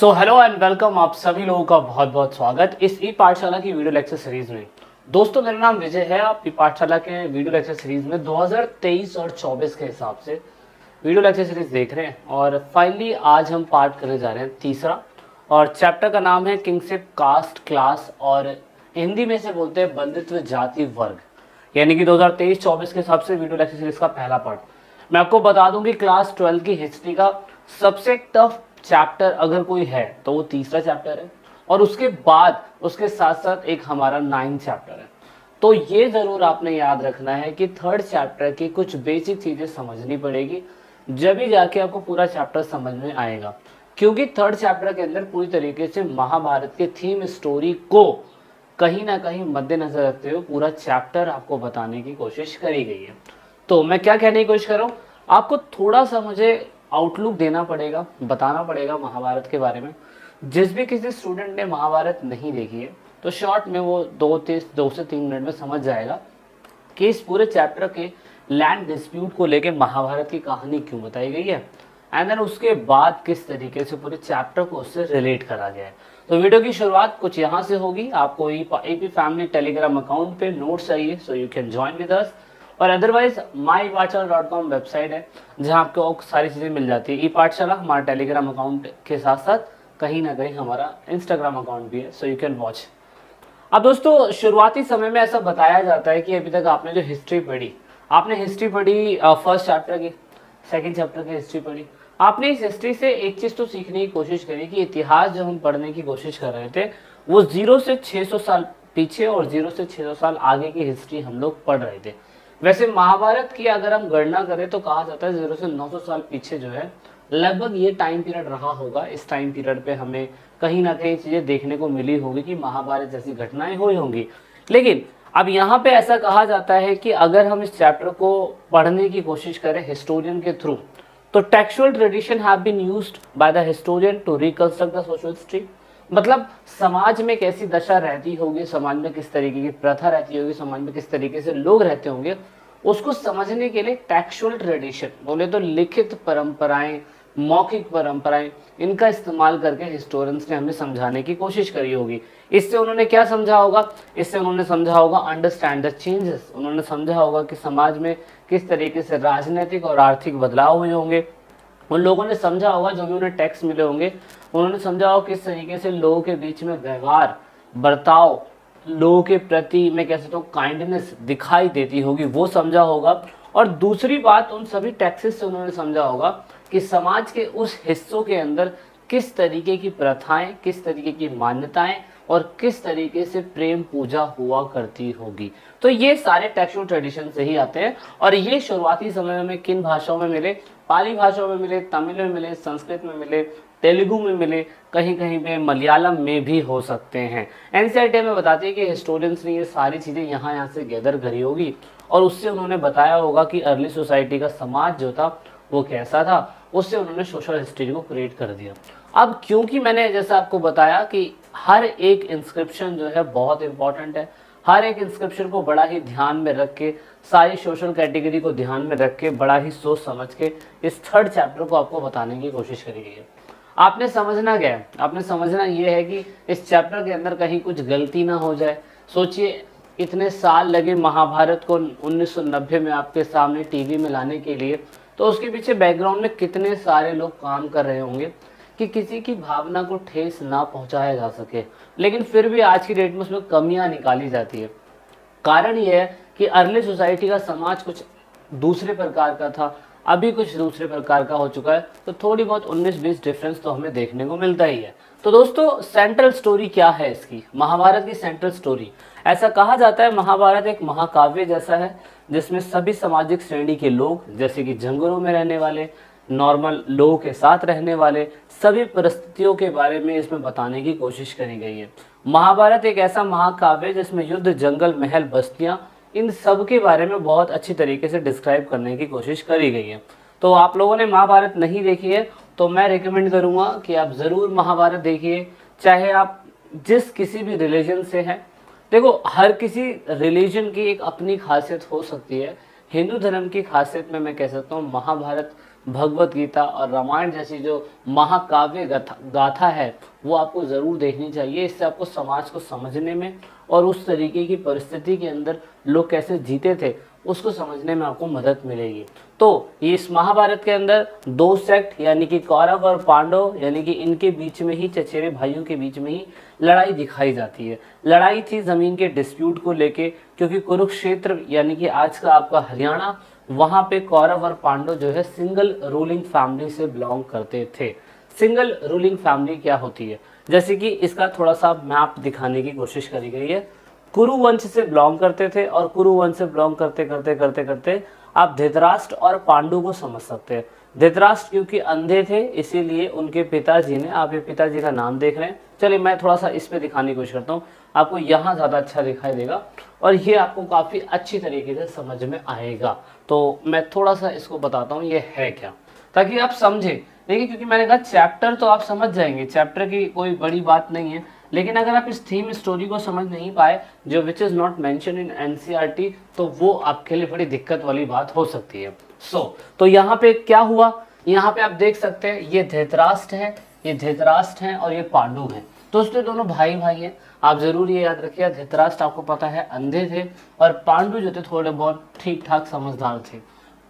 So hello and welcome, आप सभी लोगों का बहुत बहुत स्वागत इस ई पाठशाला की वीडियो लेक्चर सीरीज में। दोस्तों, मेरा नाम विजय है। आप ई पाठशाला के वीडियो लेक्चर सीरीज में 2023 और 24 के हिसाब से वीडियो लेक्चर सीरीज देख रहे हैं और फाइनली आज हम पार्ट करने जा रहे हैं तीसरा, और चैप्टर का नाम है किंगशिप, कास्ट, क्लास और हिंदी में से बोलते हैं बंधुत्व, जाति, वर्ग। यानी कि 2023-24 के हिसाब से वीडियो लेक्चर सीरीज का पहला पार्ट। मैं आपको बता दूं कि क्लास 12 की हिस्ट्री का सबसे टफ चैप्टर अगर कोई है तो वो तीसरा चैप्टर है, और उसके बाद उसके साथ साथ एक हमारा 9 चैप्टर है। तो ये जरूर आपने याद रखना है कि थर्ड चैप्टर की कुछ बेसिक चीजें समझनी पड़ेगी, जब ही जाके आपको पूरा चैप्टर समझ में आएगा। क्योंकि थर्ड चैप्टर के अंदर पूरी तरीके से महाभारत के थीम स्टोरी को कहीं ना कहीं मद्देनजर रखते हुए पूरा चैप्टर आपको बताने की कोशिश करी गई है। तो मैं क्या कहने की कोशिश कर रहा हूँ, आपको थोड़ा सा मुझे आउटलुक देना पड़ेगा, बताना पड़ेगा महाभारत के बारे में। जिस भी किसी स्टूडेंट ने महाभारत नहीं देखी है तो शॉर्ट में वो 2 से 3 मिनट में समझ जाएगा कि इस पूरे चैप्टर के लैंड डिस्प्यूट को लेकर महाभारत की कहानी क्यों बताई गई है, एंड देन उसके बाद किस तरीके से पूरे चैप्टर को उससे रिलेट करा गया है। तो वीडियो की शुरुआत कुछ यहाँ से होगी। आपको एपी फैमिली टेलीग्राम अकाउंट पे नोट्स चाहिए, so you can join with us, और अदरवाइज mypathshala.com वेबसाइट है जहां आपको सारी चीज़ें मिल जाती है। ई पाठशाला हमारा टेलीग्राम अकाउंट के साथ साथ कहीं ना कहीं हमारा इंस्टाग्राम अकाउंट भी है, सो यू कैन वॉच। अब दोस्तों, शुरुआती समय में ऐसा बताया जाता है कि अभी तक आपने जो हिस्ट्री पढ़ी, आपने हिस्ट्री पढ़ी फर्स्ट चैप्टर की, सेकेंड चैप्टर की हिस्ट्री पढ़ी, आपने इस हिस्ट्री से एक चीज़ तो सीखने की कोशिश करी कि इतिहास जो हम पढ़ने की कोशिश कर रहे थे वो 0 से 600 साल पीछे और 0 से 600 साल आगे की हिस्ट्री हम लोग पढ़ रहे थे। वैसे महाभारत की अगर हम गणना करें तो कहा जाता है 0 से 900 साल पीछे जो है लगभग ये टाइम पीरियड रहा होगा। इस टाइम पीरियड पे हमें कहीं ना कहीं चीजें देखने को मिली होगी कि महाभारत जैसी घटनाएं हुई होंगी। लेकिन अब यहाँ पे ऐसा कहा जाता है कि अगर हम इस चैप्टर को पढ़ने की कोशिश करें हिस्टोरियन के थ्रू, तो textual tradition have been used by the historian to reconstruct the social history. मतलब समाज में कैसी दशा रहती होगी, समाज में किस तरीके की प्रथा रहती होगी, समाज में किस तरीके से लोग रहते होंगे, उसको समझने के लिए टेक्सुअल ट्रेडिशन बोले तो लिखित परंपराएं, मौखिक परंपराएं, इनका इस्तेमाल करके हिस्टोरियंस ने हमें समझाने की कोशिश करी होगी। इससे उन्होंने क्या समझा होगा? इससे उन्होंने समझा होगा अंडरस्टैंड द चेंजेस। उन्होंने समझा होगा कि समाज में किस तरीके से राजनीतिक और आर्थिक बदलाव हुए होंगे। उन लोगों ने समझा होगा, जो भी उन्हें टैक्स मिले होंगे, उन्होंने समझा होगा किस तरीके से लोगों के बीच में व्यवहार, बर्ताव, लोगों के प्रति मैं कह सकता हूँ काइंडनेस दिखाई देती होगी, वो समझा होगा। और दूसरी बात, उन सभी टैक्सेस से उन्होंने समझा होगा कि समाज के उस हिस्सों के अंदर किस तरीके की प्रथाएं, किस तरीके की मान्यताएं और किस तरीके से प्रेम पूजा हुआ करती होगी। तो ये सारे टेक्सुअल ट्रेडिशन से ही आते हैं, और ये शुरुआती समय में किन भाषाओं में मिले? पाली भाषाओं में मिले, तमिल में मिले, संस्कृत में मिले, तेलुगु में मिले, कहीं कहीं पे मलयालम में भी हो सकते हैं। एनसीईआरटी में बताती है कि हिस्टोरियंस ने ये सारी चीज़ें यहाँ से गैदर करी होगी, और उससे उन्होंने बताया होगा कि अर्ली सोसाइटी का समाज जो था वो कैसा था, उससे उन्होंने सोशल हिस्ट्री को क्रिएट कर दिया। अब क्योंकि मैंने जैसा आपको बताया कि हर एक इंस्क्रिप्शन जो है बहुत इंपॉर्टेंट है, हर एक इंस्क्रिप्शन को बड़ा ही ध्यान में रख के, सारी सोशल कैटेगरी को ध्यान में रख के, बड़ा ही सोच समझ के इस थर्ड चैप्टर को आपको बताने की कोशिश करी गई है। आपने समझना क्या है? आपने समझना ये है कि इस चैप्टर के अंदर कहीं कुछ गलती ना हो जाए। सोचिए, इतने साल लगे महाभारत को 1990 में आपके सामने टीवी में लाने के लिए, तो उसके पीछे बैकग्राउंड में कितने सारे लोग काम कर रहे होंगे कि किसी की भावना को ठेस ना पहुंचाया जा सके। लेकिन फिर भी आज की डेट में उसमें कमियां निकाली जाती है। कारण यह है कि अर्ली सोसाइटी का समाज कुछ दूसरे प्रकार का था, अभी कुछ दूसरे प्रकार का हो चुका है, तो थोड़ी बहुत 19-20 डिफरेंस तो हमें देखने को मिलता ही है। तो दोस्तों, सेंट्रल स्टोरी क्या है इसकी? महाभारत की सेंट्रल स्टोरी, ऐसा कहा जाता है महाभारत एक महाकाव्य जैसा है जिसमें सभी सामाजिक श्रेणी के लोग, जैसे कि जंगलों में रहने वाले, नॉर्मल लोगों के साथ रहने वाले, सभी परिस्थितियों के बारे में इसमें बताने की कोशिश करी गई है। महाभारत एक ऐसा महाकाव्य जिसमें युद्ध, जंगल, महल, बस्तियां, इन सब के बारे में बहुत अच्छी तरीके से डिस्क्राइब करने की कोशिश करी गई है। तो आप लोगों ने महाभारत नहीं देखी है तो मैं रिकमेंड करूंगा कि आप ज़रूर महाभारत देखिए, चाहे आप जिस किसी भी रिलीजन से हैं। देखो, हर किसी रिलीजन की एक अपनी खासियत हो सकती है हिंदू धर्म की खासियत में मैं कह सकता हूँ महाभारत, भगवत गीता और रामायण जैसी जो महाकाव्य गाथा है वो आपको ज़रूर देखनी चाहिए। इससे आपको समाज को समझने में और उस तरीके की परिस्थिति के अंदर लोग कैसे जीते थे उसको समझने में आपको मदद मिलेगी। तो ये इस महाभारत के अंदर दो सेक्ट यानी कि कौरव और पांडव यानी कि इनके बीच में ही, चचेरे भाइयों के बीच में ही लड़ाई दिखाई जाती है। लड़ाई थी ज़मीन के डिस्प्यूट को लेके, क्योंकि कुरुक्षेत्र यानी कि आज का आपका हरियाणा, वहाँ पे कौरव और पांडव जो है सिंगल रूलिंग फैमिली से बिलोंग करते थे। सिंगल रूलिंग फैमिली क्या होती है, जैसे कि इसका थोड़ा सा मैप दिखाने की कोशिश करी गई है। कुरु वंश से बिलोंग करते थे और कुरु वंश से बिलोंग करते करते करते करते आप धृतराष्ट्र और पांडु को समझ सकते हैं। धृतराष्ट्र क्योंकि अंधे थे इसीलिए उनके पिताजी ने, आप ये पिताजी का नाम देख रहे हैं, चलिए मैं थोड़ा सा इस पे दिखाने की कोशिश करता हूँ, आपको यहाँ ज़्यादा अच्छा दिखाई देगा और ये आपको काफ़ी अच्छी तरीके से समझ में आएगा। तो मैं थोड़ा सा इसको बताता हूँ ये है क्या, ताकि आप समझें। देखिए क्योंकि मैंने कहा चैप्टर तो आप समझ जाएंगे, चैप्टर की कोई बड़ी बात नहीं है, लेकिन अगर आप इस थीम स्टोरी को समझ नहीं पाए जो which is not mention in NCERT, तो वो आपके लिए बड़ी दिक्कत वाली बात हो सकती है। तो यहाँ पे क्या हुआ, यहाँ पे आप देख सकते हैं ये धृतराष्ट्र है, ये धृतराष्ट्र हैं और ये पांडु हैं। तो उसके दोनों भाई भाई हैं। आप जरूर ये याद रखिए, धृतराष्ट्र आपको पता है अंधे थे और पांडु जो थे थोड़े बहुत ठीक ठाक समझदार थे।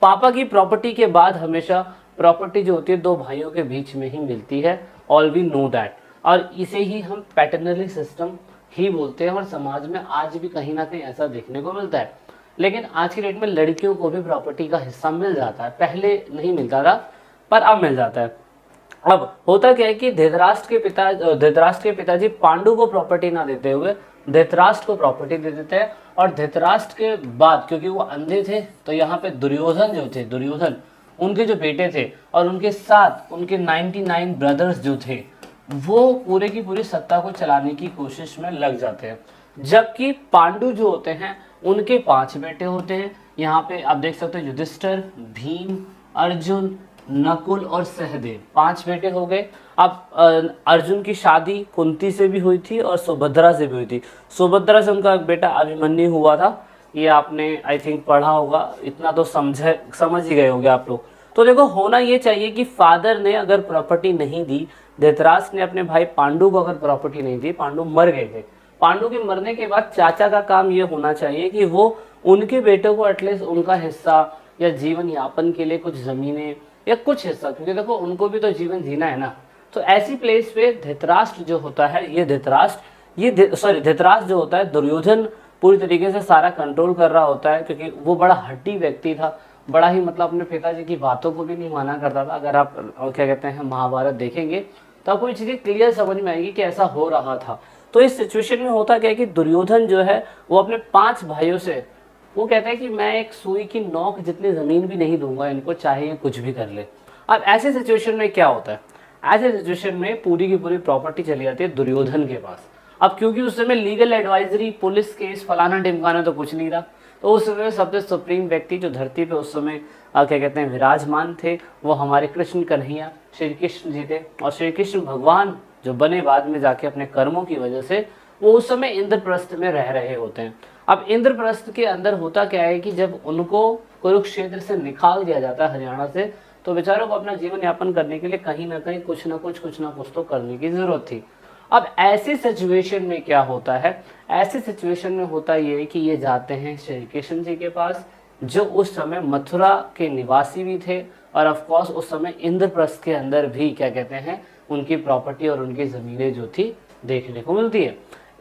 पापा की प्रॉपर्टी के बाद हमेशा प्रॉपर्टी जो होती है दो भाइयों के बीच में ही मिलती है, ऑल वी नो दैट, और इसे ही हम पैटर्नली सिस्टम ही बोलते हैं और समाज में आज भी कहीं ना कहीं ऐसा देखने को मिलता है। लेकिन आज की डेट में लड़कियों को भी प्रॉपर्टी का हिस्सा मिल जाता है, पहले नहीं मिलता था पर अब मिल जाता है। अब होता क्या है कि धृतराष्ट्र के पिताजी पांडु को प्रॉपर्टी ना देते हुए धृतराष्ट्र को प्रॉपर्टी दे देते हैं, और धृतराष्ट्र के बाद क्योंकि वो अंधे थे तो यहाँ पे दुर्योधन जो थे, दुर्योधन उनके जो बेटे थे और उनके साथ उनके 99 ब्रदर्स जो थे वो पूरे की पूरी सत्ता को चलाने की कोशिश में लग जाते हैं। जबकि पांडु जो होते हैं उनके 5 बेटे होते हैं। यहाँ पे आप देख सकते हो युधिष्ठिर, भीम, अर्जुन, नकुल और सहदेव, 5 बेटे हो गए। अब अर्जुन की शादी कुंती से भी हुई थी और सुभद्रा से भी हुई थी। सुभद्रा से उनका एक बेटा अभिमन्यु हुआ था, ये आपने आई थिंक पढ़ा होगा, इतना तो समझ ही गए होंगे आप लोग। तो देखो होना ये चाहिए कि फादर ने अगर प्रॉपर्टी नहीं दी, धृतराष्ट्र ने अपने भाई पांडु को अगर प्रॉपर्टी नहीं दी, पांडु मर गए थे, पांडु के मरने के बाद चाचा का काम ये होना चाहिए कि वो उनके बेटों को एटलीस्ट उनका हिस्सा या जीवन यापन के लिए कुछ जमीनें या कुछ हिस्सा, क्योंकि देखो उनको भी तो जीवन जीना है ना। तो ऐसी प्लेस पे धृतराष्ट्र जो होता है, ये धृतराष्ट्र जो होता है, दुर्योधन पूरी तरीके से सारा कंट्रोल कर रहा होता है, क्योंकि वो बड़ा हट्टी व्यक्ति था, बड़ा ही मतलब अपने पिताजी की बातों को भी नहीं माना करता था। अगर आप क्या कहते हैं महाभारत देखेंगे तो आपको ये चीज़ें क्लियर समझ में आएगी कि ऐसा हो रहा था। तो इस सिचुएशन में होता क्या है कि दुर्योधन जो है वो अपने 5 भाइयों से वो कहता है कि मैं एक सुई की नोक जितनी ज़मीन भी नहीं दूंगा इनको, चाहे ये कुछ भी कर ले। अब ऐसे सिचुएशन में क्या होता है, ऐसे सिचुएशन में पूरी की पूरी प्रॉपर्टी चली जाती है दुर्योधन के पास। अब क्योंकि उस समय लीगल एडवाइजरी, पुलिस केस, फलाना ढिमकाना तो कुछ नहीं था, तो उस समय सबसे सुप्रीम व्यक्ति जो धरती पे उस समय क्या कहते हैं विराजमान थे, वो हमारे कृष्ण कन्हैया श्री कृष्ण जी थे। और श्री कृष्ण भगवान जो बने बाद में जाके अपने कर्मों की वजह से, वो उस समय इंद्रप्रस्थ में रह रहे होते हैं। अब इंद्रप्रस्थ के अंदर होता क्या है कि जब उनको कुरुक्षेत्र से निकाल दिया जाता है हरियाणा से, तो बेचारों को अपना जीवन यापन करने के लिए कहीं ना कहीं कुछ ना कुछ तो करने की जरूरत थी। अब ऐसी सिचुएशन में क्या होता है, ऐसी सिचुएशन में होता ये है कि ये जाते हैं श्री कृष्ण जी के पास, जो उस समय मथुरा के निवासी भी थे और ऑफ कोर्स उस समय इंद्रप्रस्थ के अंदर भी क्या कहते हैं उनकी प्रॉपर्टी और उनकी ज़मीनें जो थी देखने को मिलती है।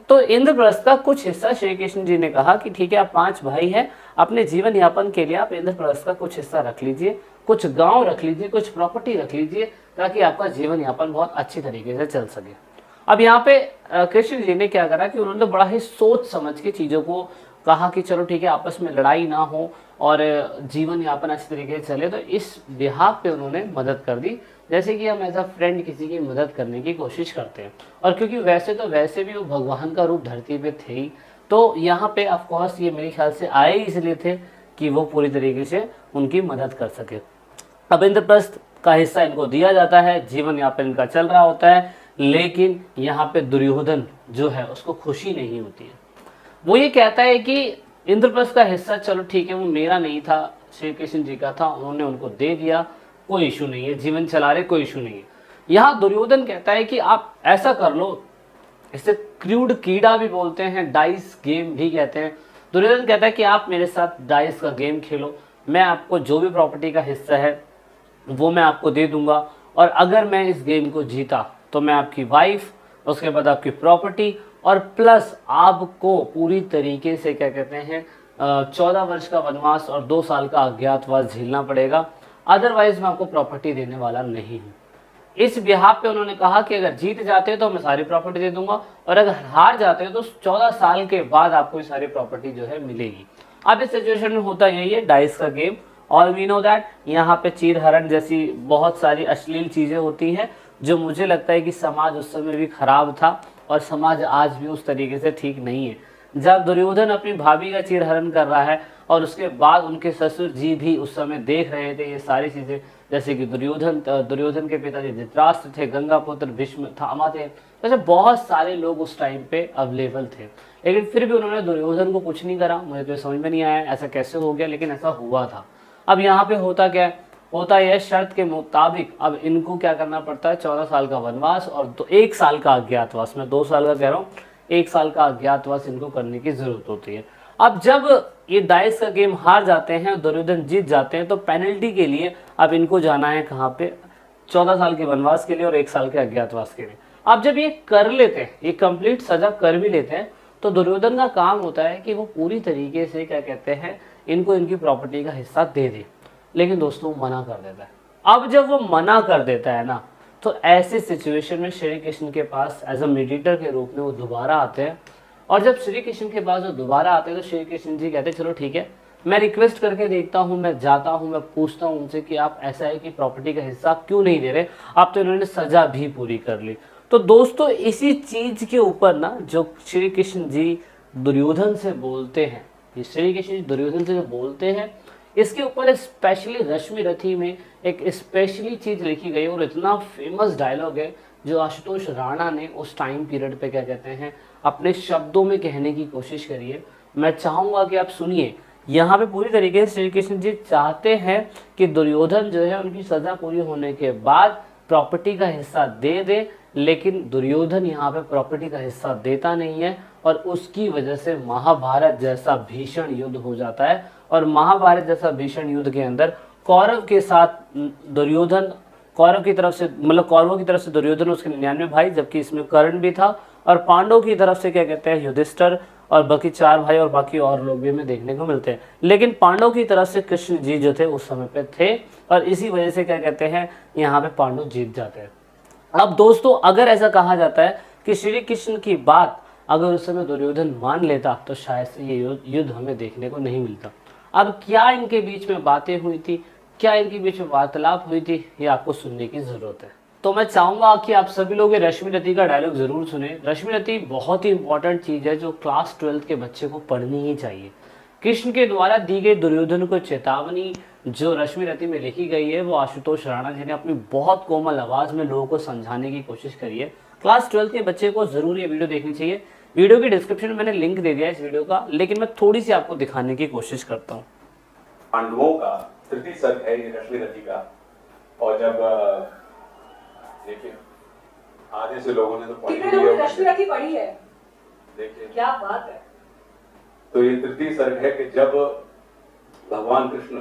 तो इंद्रप्रस्थ का कुछ हिस्सा श्री कृष्ण जी ने कहा कि ठीक है, आप 5 भाई हैं, अपने जीवन यापन के लिए आप इंद्रप्रस्थ का कुछ हिस्सा रख लीजिए, कुछ गांव रख लीजिए, कुछ प्रॉपर्टी रख लीजिए, ताकि आपका जीवन यापन बहुत अच्छी तरीके से चल सके। अब यहाँ पे कृष्ण जी ने क्या करा कि उन्होंने बड़ा ही सोच समझ के चीज़ों को कहा कि चलो ठीक है, आपस में लड़ाई ना हो और जीवन यापन अच्छी तरीके से चले। तो इस बिहाफ पे उन्होंने मदद कर दी, जैसे कि हम एज अ फ्रेंड किसी की मदद करने की कोशिश करते हैं। और क्योंकि वैसे भी वो भगवान का रूप धरती पे थे ही, तो यहाँ पे ऑफकोर्स ये मेरे ख्याल से आए इसलिए थे कि वो पूरी तरीके से उनकी मदद कर सके। अब इंद्रप्रस्थ का हिस्सा इनको दिया जाता है, जीवन यापन इनका चल रहा होता है, लेकिन यहाँ पे दुर्योधन जो है उसको खुशी नहीं होती है। वो ये कहता है कि इंद्रप्रस्थ का हिस्सा चलो ठीक है वो मेरा नहीं था, श्री कृष्ण जी का था, उन्होंने उनको दे दिया, कोई इशू नहीं है, जीवन चला रहे, कोई इशू नहीं है। यहाँ दुर्योधन कहता है कि आप ऐसा कर लो, इसे क्रूड कीड़ा भी बोलते हैं, डाइस गेम भी कहते हैं। दुर्योधन कहता है कि आप मेरे साथ डाइस का गेम खेलो, मैं आपको जो भी प्रॉपर्टी का हिस्सा है वो मैं आपको दे दूंगा, और अगर मैं इस गेम को जीता तो मैं आपकी वाइफ, उसके बाद आपकी प्रॉपर्टी, और प्लस आपको पूरी तरीके से क्या कहते हैं 14 वर्ष का वनवास और 2 साल का अज्ञातवास झेलना पड़ेगा, अदरवाइज मैं आपको प्रॉपर्टी देने वाला नहीं हूँ। इस बिहाफ पे उन्होंने कहा कि अगर जीत जाते हैं तो मैं सारी प्रॉपर्टी दे दूंगा, और अगर हार जाते हैं तो 14 साल के बाद आपको ये सारी प्रॉपर्टी जो है मिलेगी। अब इस सिचुएशन में होता यही है, डाइस का game, all we know that. यहाँ पे चीर हरण जैसी बहुत सारी अश्लील चीजें होती हैं, जो मुझे लगता है कि समाज उस समय भी खराब था और समाज आज भी उस तरीके से ठीक नहीं है। जब दुर्योधन अपनी भाभी का चीर हरण कर रहा है और उसके बाद उनके ससुर जी भी उस समय देख रहे थे ये सारी चीजें, जैसे कि दुर्योधन के पिताजी धृतराष्ट्र थे, गंगापुत्र भीष्म थामा थे, वैसे बहुत सारे लोग उस टाइम पे अवेलेबल थे, लेकिन फिर भी उन्होंने दुर्योधन को कुछ नहीं करा। मुझे तो समझ में नहीं आया ऐसा कैसे हो गया, लेकिन ऐसा हुआ था। अब यहाँ पे होता क्या है, होता यह शर्त के मुताबिक अब इनको क्या करना पड़ता है, 14 साल का वनवास और 1 साल का अज्ञातवास, मैं 2 साल का कह रहा हूँ, 1 साल का अज्ञातवास इनको करने की जरूरत होती है। अब जब ये डाइस का गेम हार जाते हैं, दुर्योधन जीत जाते हैं, तो पेनल्टी के लिए अब इनको जाना है कहाँ पे, 14 साल के वनवास के लिए और 1 साल के अज्ञातवास के लिए। अब जब ये कर लेते हैं, ये कंप्लीट सजा कर भी लेते हैं, तो दुर्योधन का काम होता है कि वो पूरी तरीके से क्या कहते हैं इनको इनकी प्रॉपर्टी का हिस्सा दे दे, लेकिन दोस्तों मना कर देता है। अब जब वो मना कर देता है ना, तो ऐसे सिचुएशन में श्री कृष्ण के पास एज अ मीडिएटर के रूप में वो दोबारा आते हैं, और जब श्री कृष्ण के पास वो दोबारा आते हैं तो श्री कृष्ण जी कहते हैं चलो ठीक है, मैं रिक्वेस्ट करके देखता हूँ, मैं जाता हूँ, मैं पूछता हूँ उनसे कि आप ऐसा है कि प्रॉपर्टी का हिस्सा क्यों नहीं दे रहे, आप तो इन्होंने सजा भी पूरी कर ली। तो दोस्तों इसी चीज के ऊपर ना जो श्री कृष्ण जी दुर्योधन से बोलते हैं, ये श्री कृष्ण जी दुर्योधन से जो बोलते हैं, इसके ऊपर स्पेशली रश्मि रथी में एक स्पेशली चीज लिखी गई, और इतना फेमस डायलॉग है जो आशुतोष राणा ने उस टाइम पीरियड पे क्या कहते हैं अपने शब्दों में कहने की कोशिश करी है। मैं चाहूंगा कि आप सुनिए। यहाँ पे पूरी तरीके से श्री कृष्ण जी चाहते हैं कि दुर्योधन जो है उनकी सजा पूरी होने के बाद प्रॉपर्टी का हिस्सा दे दे, लेकिन दुर्योधन यहाँ पे प्रॉपर्टी का हिस्सा देता नहीं है, और उसकी वजह से महाभारत जैसा भीषण युद्ध हो जाता है। और महाभारत जैसा भीषण युद्ध के अंदर कौरव के साथ दुर्योधन, कौरव की तरफ से मतलब कौरवों की तरफ से दुर्योधन उसके 99 भाई, जबकि इसमें कर्ण भी था, और पांडव की तरफ से क्या कहते हैं युधिष्ठिर और बाकी 4 भाई और बाकी और लोग भी हमें देखने को मिलते हैं, लेकिन पांडव की तरफ से कृष्ण जी जो थे उस समय पे थे, और इसी वजह से क्या कहते हैं यहाँ पे पांडव जीत जाते हैं। अब दोस्तों अगर ऐसा कहा जाता है कि श्री कृष्ण की बात अगर उस समय दुर्योधन मान लेता तो शायद से ये युद्ध हमें देखने को नहीं मिलता। अब क्या इनके बीच में बातें हुई थी, क्या इनके बीच में वार्तालाप हुई थी, ये आपको सुनने की जरूरत है। तो मैं चाहूंगा कि आप सभी लोग रश्मि रथी का डायलॉग जरूर सुने। रश्मि रथी बहुत ही इंपॉर्टेंट चीज है जो क्लास 12th के बच्चे को पढ़नी ही चाहिए। कृष्ण के द्वारा दी गई दुर्योधन को चेतावनी जो रश्मि रथी में लिखी गई है, वो आशुतोष राणा जी ने अपनी बहुत कोमल आवाज में लोगों को समझाने की कोशिश करी है। क्लास 12th के बच्चे को जरूर ये वीडियो देखनी चाहिए। वीडियो की डिस्क्रिप्शन में मैंने लिंक दे दिया है इस वीडियो का, लेकिन मैं थोड़ी सी आपको दिखाने की कोशिश करता हूँ। पांडवों का तृतीय सर्ग है ये रश्मि रथी का, और जब देखिए आधे से लोगों ने तो पढ़ी है, रश्मि रथी पढ़ी है, देखिए क्या बात है। तो ये तृतीय सर्ग है कि जब भगवान कृष्ण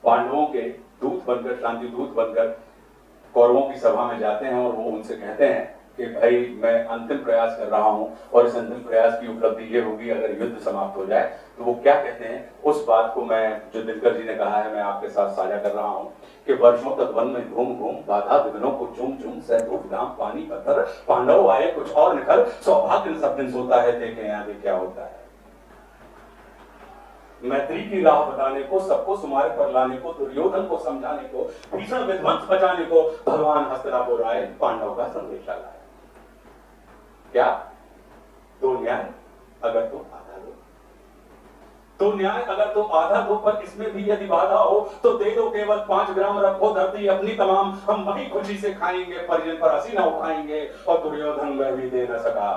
पांडवों के दूत बनकर, शांति दूत बनकर कौरवों की सभा में जाते हैं, और वो उनसे कहते हैं कि भाई मैं अंतिम प्रयास कर रहा हूं, और इस अंतिम प्रयास की उपलब्धि ये होगी अगर युद्ध समाप्त हो जाए। तो वो क्या कहते हैं, उस बात को मैं जो दिनकर जी ने कहा है मैं आपके साथ साझा कर रहा हूं कि वर्षों तक वन में घूम घूम बाधा विघ्नों को चुम चुम सैकड़ों विधाम पानी पत्थर, पांडव आए कुछ और निकल, सौभाग्य सब दिन सोता है, देखें आगे क्या होता है। मैत्री की राह बताने को, सबको सुमारे पर लाने को, दुर्योधन को समझाने को, भीषण विध्वंस बचाने को भगवान हस्तिनापुर आए, पांडव का संदेशा लाए। क्या तो न्याय अगर तो आधा दो, तो न्याय अगर तो आधा दो, पर इसमें भी यदि बाधा हो तो दे दो केवल 5 ग्राम, रखो धरती अपनी तमाम, हम वही खुशी से खाएंगे, परिजन पर हंसी न उठाएंगे। और दुर्योधन वह भी दे न सका।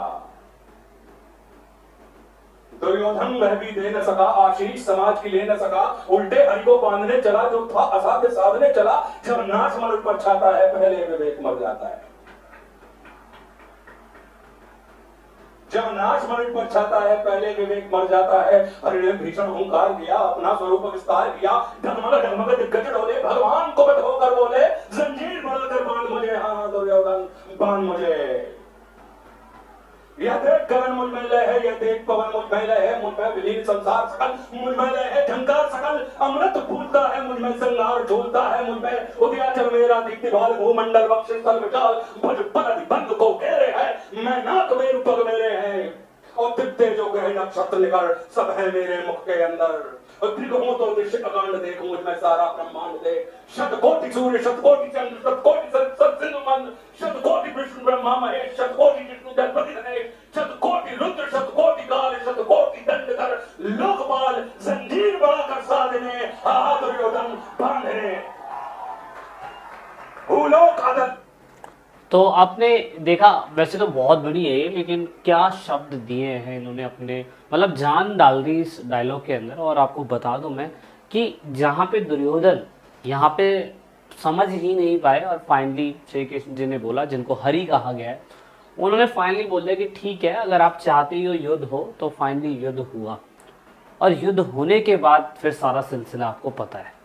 दुर्योधन वह भी दे न सका, आशीष समाज की ले न सका, उल्टे हरि को बांधने चला, जो था असाध्य साधने चला। जब नाश मन पर छाता है, पहले विवेक मर जाता है। जब नाश मन पर छाता है, पहले विवेक मर जाता है। हरि ने भीषण हुंकार दिया, अपना स्वरूप विस्तार किया, ढगमग दिग्गज डोले, भगवान को बध होकर बोले, जंजीर बदलकर बांध मुझे, हाँ दुर्योधन बांध मुझे। यह देख गगन मुझ में लय है, यह देख पवन मुझ में लय है, मुझ में विलीन संसार सकल, मुझ में लय है झंकार सकल, अमृत फूलता है मुझ में, श्रृंगार झूलता है मुझ में, उदयाचल मेरा दीप्ति भाल, भूमंडल वक्षस्थल विशाल, भुज पलक बंद को घेरे है, मैं नाक मेरु पग मेरे हैं, और दिव्य जो गए नक्षत्र निकल, सब है मेरे मुख के अंदर। त्रिगुणों तो दृश्य अकांड देख, मुझ में सारा ब्रह्मांड देख, शतकोटि सूर्य शतकोटि चंद्र शतकोटि सत्सिंधु मंद, शतकोटि विष्णु ब्रह्मा महेश, शतकोटि विष्णु जगपति गणेश, शतकोटि रुद्र शतकोटि काल, शतकोटि दंडधर लोकपाल, जंजीर बढ़ाकर साधने, हा दुर्योधन बांधने, भूलोक आदत। तो आपने देखा, वैसे तो बहुत बड़ी है ये, लेकिन क्या शब्द दिए हैं इन्होंने, अपने मतलब जान डाल दी इस डायलॉग के अंदर। और आपको बता दूं मैं कि जहाँ पे दुर्योधन यहाँ पे समझ ही नहीं पाए, और फाइनली श्री कृष्ण जी ने बोला, जिनको हरि कहा गया है, उन्होंने फाइनली बोल दिया कि ठीक है, अगर आप चाहते हो युद्ध हो तो फाइनली युद्ध हुआ। और युद्ध होने के बाद फिर सारा सिलसिला आपको पता है।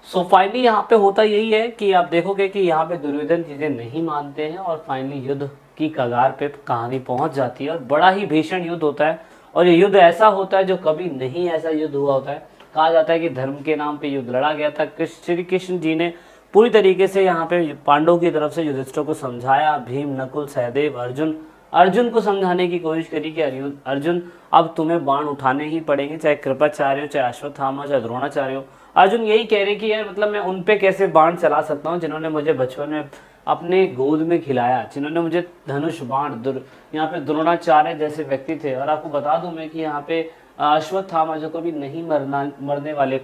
सो फाइनली यहाँ पे होता यही है कि आप देखोगे कि यहाँ पे दुर्योधन चीजें नहीं मानते हैं, और फाइनली युद्ध की कगार पे कहानी पहुंच जाती है, और बड़ा ही भीषण युद्ध होता है। और ये युद्ध ऐसा होता है जो कभी नहीं ऐसा युद्ध हुआ होता है। कहा जाता है कि धर्म के नाम पे युद्ध लड़ा गया था। श्री कृष्ण जी ने पूरी तरीके से यहाँ पे पांडवों की तरफ से युधिष्ठिर को समझाया, भीम नकुल सहदेव अर्जुन को समझाने की कोशिश करी कि अर्जुन अब तुम्हें बाण उठाने ही पड़ेंगे, चाहे कृपाचार्य हो, चाहे अश्वत्थामा, चाहे द्रोणाचार्य हो। अर्जुन यही कह रहे कि यार मतलब मैं उन पे कैसे बाण चला सकता हूँ जिन्होंने मुझे बचपन में अपने गोद में खिलाया, जिन्होंने मुझे धनुष बाण, यहाँ पे द्रोणाचार्य जैसे व्यक्ति थे। और आपको बता दूं मैं कि यहाँ पे अश्वत्थामा जो कभी नहीं मरने वाले,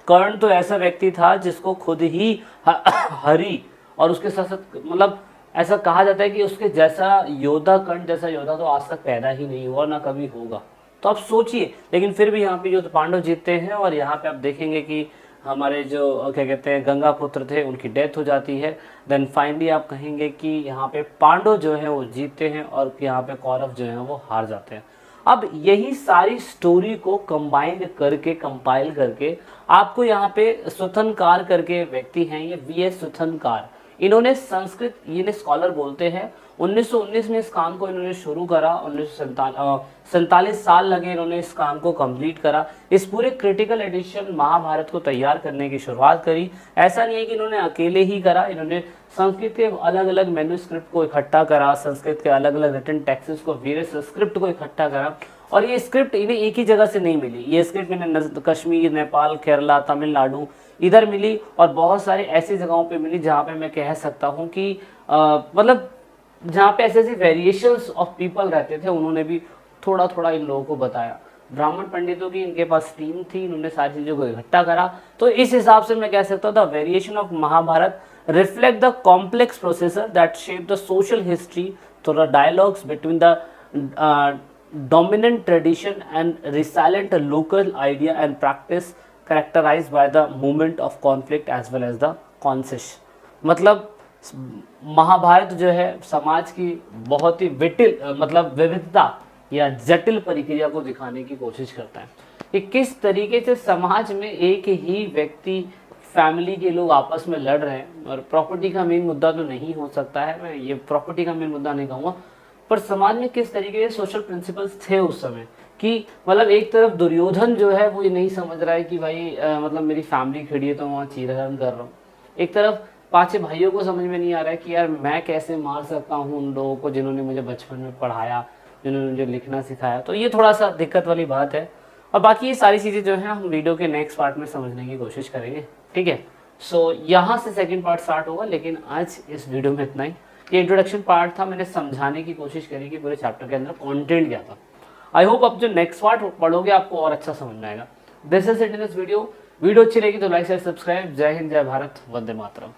कर्ण तो ऐसा व्यक्ति था जिसको खुद ही हरि और उसके साथ साथ मतलब ऐसा कहा जाता है कि उसके जैसा योद्धा, कर्ण जैसा योद्धा तो आज तक पैदा ही नहीं हुआ, ना कभी होगा। तो आप सोचिए, लेकिन फिर भी यहाँ पे जो पांडव जीतते हैं। और यहाँ पे आप देखेंगे कि हमारे जो क्या कहते हैं गंगा पुत्र थे, उनकी डेथ हो जाती है। देन फाइनली आप कहेंगे कि यहाँ पे पांडव जो है वो जीतते हैं, और यहाँ पे कौरव जो है वो हार जाते हैं। अब यही सारी स्टोरी को कंबाइंड करके, कंपाइल करके आपको यहाँ पे सुथनकार करके व्यक्ति हैं, ये वीएस सुथनकार। इन्होंने संस्कृत, ये स्कॉलर बोलते हैं, 1919 में इस काम को इन्होंने शुरू करा। 1947 साल लगे इन्होंने इस काम को कंप्लीट करा। इस पूरे क्रिटिकल एडिशन महाभारत को तैयार करने की शुरुआत करी। ऐसा नहीं है कि इन्होंने अकेले ही करा, इन्होंने संस्कृत के अलग अलग मैन्यूस्क्रिप्ट को इकट्ठा करा, संस्कृत के अलग अलग रिटन टेक्स्ट्स को, वेरियस स्क्रिप्ट को इकट्ठा करा। और ये स्क्रिप्ट इन्हें एक ही जगह से नहीं मिली, ये स्क्रिप्ट इन्हें कश्मीर, नेपाल, केरला, तमिलनाडु इधर मिली, और बहुत सारे ऐसी जगहों पे मिली जहाँ पे मैं कह सकता हूँ कि मतलब जहाँ पे ऐसे ऐसे वेरिएशंस ऑफ पीपल रहते थे, उन्होंने भी थोड़ा थोड़ा इन लोगों को बताया। ब्राह्मण पंडितों की इनके पास टीम थी, इन्होंने सारी चीज़ों को इकट्ठा करा। तो इस हिसाब से मैं कह सकता हूँ the variation of Mahabharata reflect the complex processor that shape the social history through the dialogues between the dominant tradition and resilient local idea and practice characterized by the moment of conflict as well as the conscious। मतलब महाभारत जो है समाज की बहुत ही मतलब विविधता या जटिल प्रक्रिया को दिखाने की कोशिश करता है कि किस तरीके से समाज में एक ही व्यक्ति, फैमिली के लोग आपस में लड़ रहे हैं। और प्रॉपर्टी का मेन मुद्दा तो नहीं हो सकता है, मैं ये प्रॉपर्टी का मेन मुद्दा नहीं कहूँगा, पर समाज में किस तरीके से सोशल प्रिंसिपल्स थे उस समय कि मतलब एक तरफ दुर्योधन जो है वो ये नहीं समझ रहा है कि भाई मतलब मेरी फैमिली खड़ी है तो वहाँ चीरहरण कर रहा हूँ। एक तरफ पांचों भाइयों को समझ में नहीं आ रहा है कि यार मैं कैसे मार सकता हूँ उन लोगों को जिन्होंने मुझे बचपन में पढ़ाया, जिन्होंने मुझे लिखना सिखाया। तो ये थोड़ा सा दिक्कत वाली बात है। और बाकी ये सारी चीज़ें जो है हम वीडियो के नेक्स्ट पार्ट में समझने की कोशिश करेंगे, ठीक है। सो यहाँ से सेकंड पार्ट स्टार्ट होगा, लेकिन आज इस वीडियो में इतना ही। ये इंट्रोडक्शन पार्ट था, मैंने समझाने की कोशिश करी कि पूरे चैप्टर के अंदर कंटेंट क्या था। आई होप अब जो नेक्स्ट पार्ट पढ़ोगे आपको और अच्छा समझ में आएगा। This is it in this video. Video अच्छी लगी तो लाइक शेयर सब्सक्राइब। जय हिंद, जय भारत, वंदे मातरम।